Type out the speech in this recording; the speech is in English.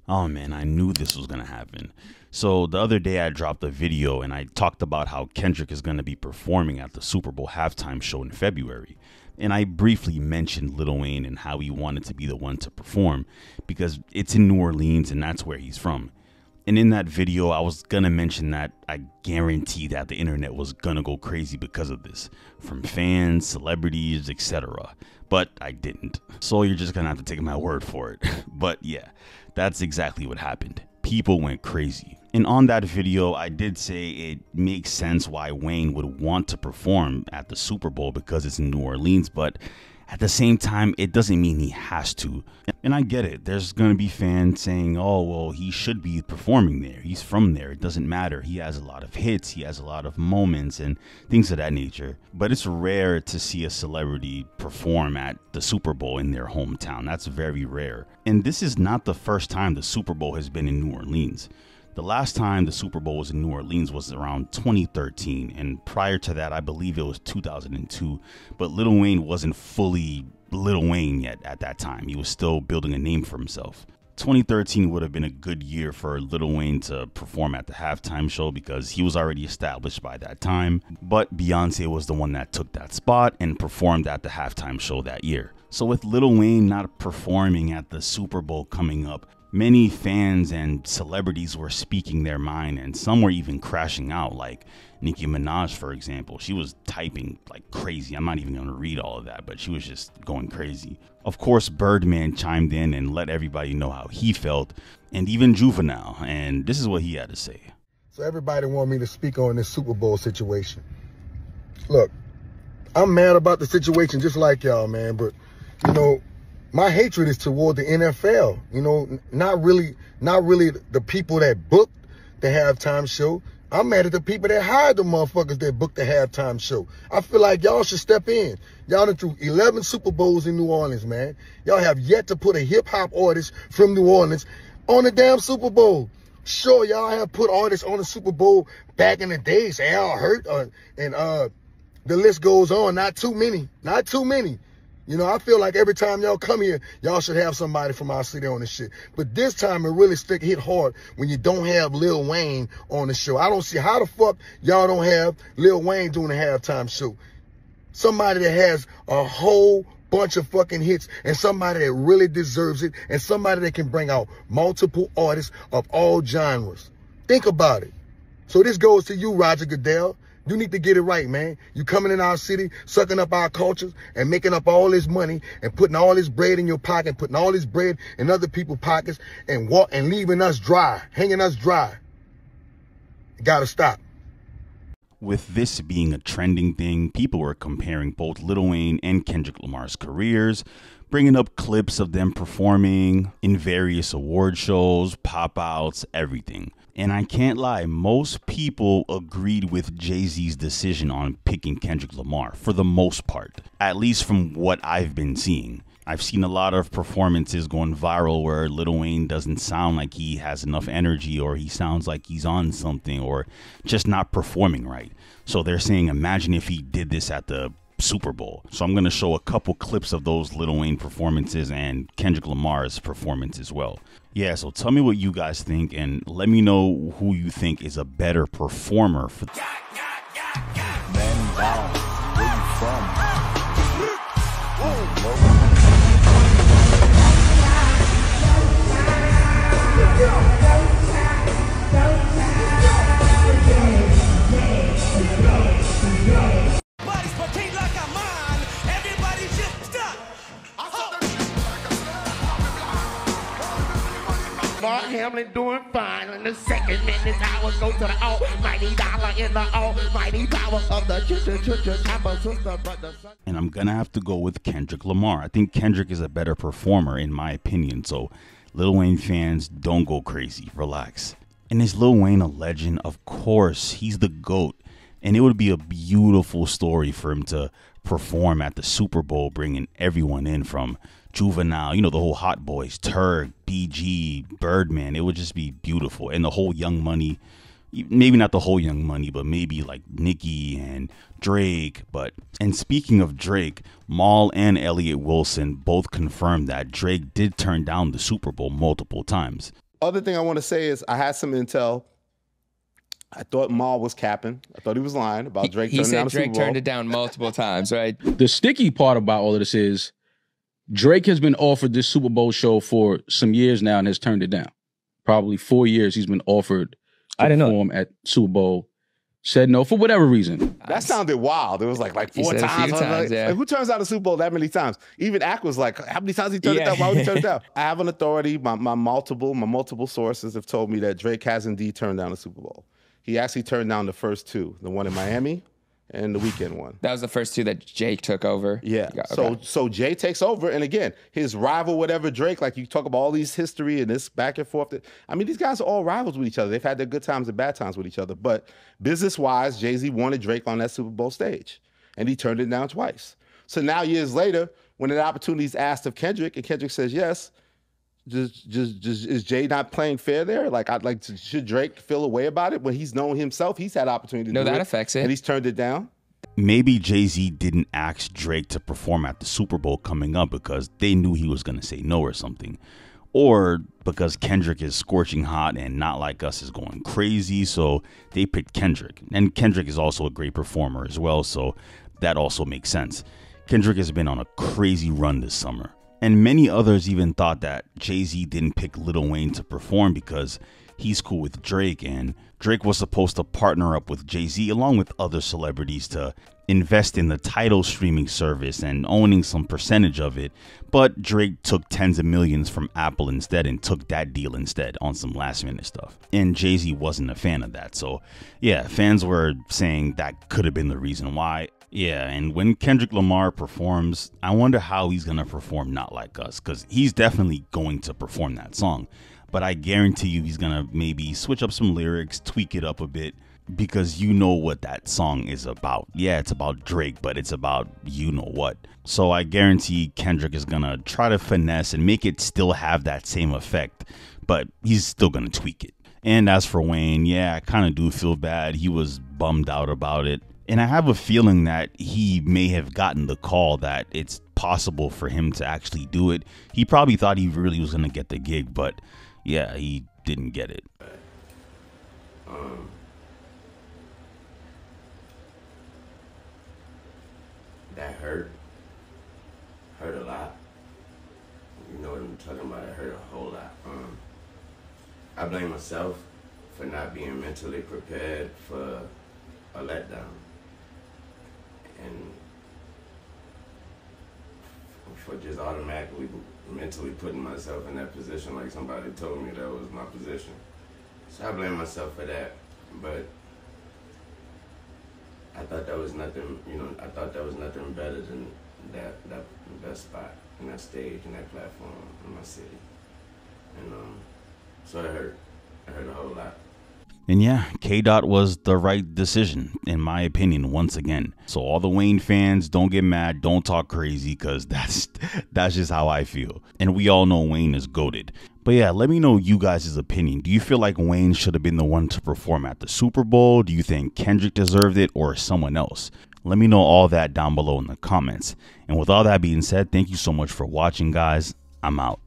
Oh man, I knew this was gonna happen. So the other day I dropped a video and I talked about how Kendrick is gonna be performing at the Super Bowl halftime show in February. And I briefly mentioned Lil Wayne and how he wanted to be the one to perform because it's in New Orleans and that's where he's from. And in that video, I was gonna mention that I guarantee that the internet was gonna go crazy because of this, from fans, celebrities, etc. But I didn't. So you're just gonna have to take my word for it. But yeah, that's exactly what happened. People went crazy. And on that video, I did say it makes sense why Wayne would want to perform at the Super Bowl because it's in New Orleans, but at the same time, it doesn't mean he has to. And I get it. There's going to be fans saying, oh, well, he should be performing there. He's from there. It doesn't matter. He has a lot of hits. He has a lot of moments and things of that nature. But it's rare to see a celebrity perform at the Super Bowl in their hometown. That's very rare. And this is not the first time the Super Bowl has been in New Orleans. The last time the Super Bowl was in New Orleans was around 2013, and prior to that, I believe it was 2002. But Lil Wayne wasn't fully Lil Wayne yet at that time. He was still building a name for himself. 2013 would have been a good year for Lil Wayne to perform at the halftime show because he was already established by that time. But Beyonce was the one that took that spot and performed at the halftime show that year. So with Lil Wayne not performing at the Super Bowl coming up, many fans and celebrities were speaking their mind, and some were even crashing out, like Nicki Minaj, for example. She was typing like crazy. I'm not even going to read all of that, but she was just going crazy. Of course, Birdman chimed in and let everybody know how he felt, and even Juvenile, and this is what he had to say. So everybody want me to speak on this Super Bowl situation. Look, I'm mad about the situation just like y'all, man, but, you know, my hatred is toward the NFL, you know, not really the people that booked the halftime show. I'm mad at the people that hired the motherfuckers that booked the halftime show. I feel like y'all should step in. Y'all done threw 11 Super Bowls in New Orleans, man. Y'all have yet to put a hip hop artist from New Orleans on the damn Super Bowl. Sure, y'all have put artists on the Super Bowl back in the days, Al Hurt, and the list goes on. Not too many. You know, I feel like every time y'all come here, y'all should have somebody from our city on this shit. But this time it really hit hard when you don't have Lil Wayne on the show. I don't see how the fuck y'all don't have Lil Wayne doing the halftime show. Somebody that has a whole bunch of fucking hits and somebody that really deserves it and somebody that can bring out multiple artists of all genres. Think about it. So this goes to you, Roger Goodell. You need to get it right, man. You coming in our city, sucking up our cultures and making up all this money and putting all this bread in your pocket, putting all this bread in other people's pockets and leaving us dry, hanging us dry. You gotta stop. With this being a trending thing, people were comparing both Lil Wayne and Kendrick Lamar's careers, bringing up clips of them performing in various award shows, pop-outs, everything. And I can't lie, most people agreed with Jay-Z's decision on picking Kendrick Lamar for the most part, at least from what I've been seeing. I've seen a lot of performances going viral where Lil Wayne doesn't sound like he has enough energy, or he sounds like he's on something, or just not performing right. So they're saying, imagine if he did this at the Super Bowl. So I'm going to show a couple clips of those Lil Wayne performances and Kendrick Lamar's performance as well. Yeah, so tell me what you guys think and let me know who you think is a better performer for Man down, where you from? Mark Hamlin doing fine. In the second minute, I would go to the almighty dollar in the almighty power of the sister, brother, son. And I'm gonna have to go with Kendrick Lamar. I think Kendrick is a better performer in my opinion. So Lil Wayne fans, don't go crazy. Relax. And is Lil Wayne a legend? Of course, he's the GOAT. And it would be a beautiful story for him to perform at the Super Bowl, bringing everyone in from Juvenile, you know, the whole Hot Boys, Turk, BG, Birdman. It would just be beautiful. And the whole Young Money, maybe not the whole Young Money, but maybe like Nicki and Drake. And speaking of Drake, Maul and Elliott Wilson both confirmed that Drake did turn down the Super Bowl multiple times. other thing I want to say is I had some intel. I thought Maul was capping. I thought he was lying about Drake turning down the Super Bowl. He said Drake turned it down multiple times, right? The sticky part about all of this is Drake has been offered this Super Bowl show for some years now and has turned it down. Probably 4 years he's been offered to perform at Super Bowl. Said no for whatever reason. That sounded wild. It was like 4 times. Like, who turns down the Super Bowl that many times? Even Ack was like, how many times he turned it down? Why would he turn it down? I have an authority. My multiple sources have told me that Drake has indeed turned down the Super Bowl. He actually turned down the first two, the one in Miami and the weekend one. That was the first two that Jake took over? Yeah. So Jay takes over, and again, his rival, whatever, Drake, like you talk about all these history and this back and forth. I mean, these guys are all rivals with each other. They've had their good times and bad times with each other. But business-wise, Jay-Z wanted Drake on that Super Bowl stage, and he turned it down twice. So now, years later, when an opportunity is asked of Kendrick, and Kendrick says yes, is Jay not playing fair there? Should Drake feel a way about it when he's known himself? He's had opportunity to do it. No, that affects it. And he's turned it down. Maybe Jay-Z didn't ask Drake to perform at the Super Bowl coming up because they knew he was going to say no or something. Or because Kendrick is scorching hot and Not Like Us is going crazy, so they picked Kendrick. And Kendrick is also a great performer as well, so that also makes sense. Kendrick has been on a crazy run this summer. And many others even thought that Jay-Z didn't pick Lil Wayne to perform because he's cool with Drake, and Drake was supposed to partner up with Jay-Z along with other celebrities to invest in the Tidal streaming service and owning some percentage of it. But Drake took tens of millions from Apple instead and took that deal instead on some last minute stuff. And Jay-Z wasn't a fan of that. So yeah, fans were saying that could have been the reason why. Yeah, and when Kendrick Lamar performs, I wonder how he's going to perform Not Like Us, because he's definitely going to perform that song. But I guarantee you he's going to maybe switch up some lyrics, tweak it up a bit, because you know what that song is about. Yeah, it's about Drake, but it's about you know what. So I guarantee Kendrick is going to try to finesse and make it still have that same effect, but he's still going to tweak it. And as for Wayne, yeah, I kind of do feel bad. He was bummed out about it. And I have a feeling that he may have gotten the call that it's possible for him to actually do it. He probably thought he really was going to get the gig, but yeah, he didn't get it. That hurt a lot. You know what I'm talking about? It hurt a whole lot. I blame myself for not being mentally prepared for a letdown. And for just automatically mentally putting myself in that position, like somebody told me that was my position. So I blame myself for that. But I thought that was nothing, I thought that was nothing better than that spot and that stage and that platform in my city. And so it hurt. It hurt a whole lot. And yeah, K-Dot was the right decision, in my opinion, once again. So all the Wayne fans, don't get mad, don't talk crazy, because that's just how I feel. And we all know Wayne is goated. But yeah, let me know you guys' opinion. Do you feel like Wayne should have been the one to perform at the Super Bowl? Do you think Kendrick deserved it or someone else? Let me know all that down below in the comments. And with all that being said, thank you so much for watching, guys. I'm out.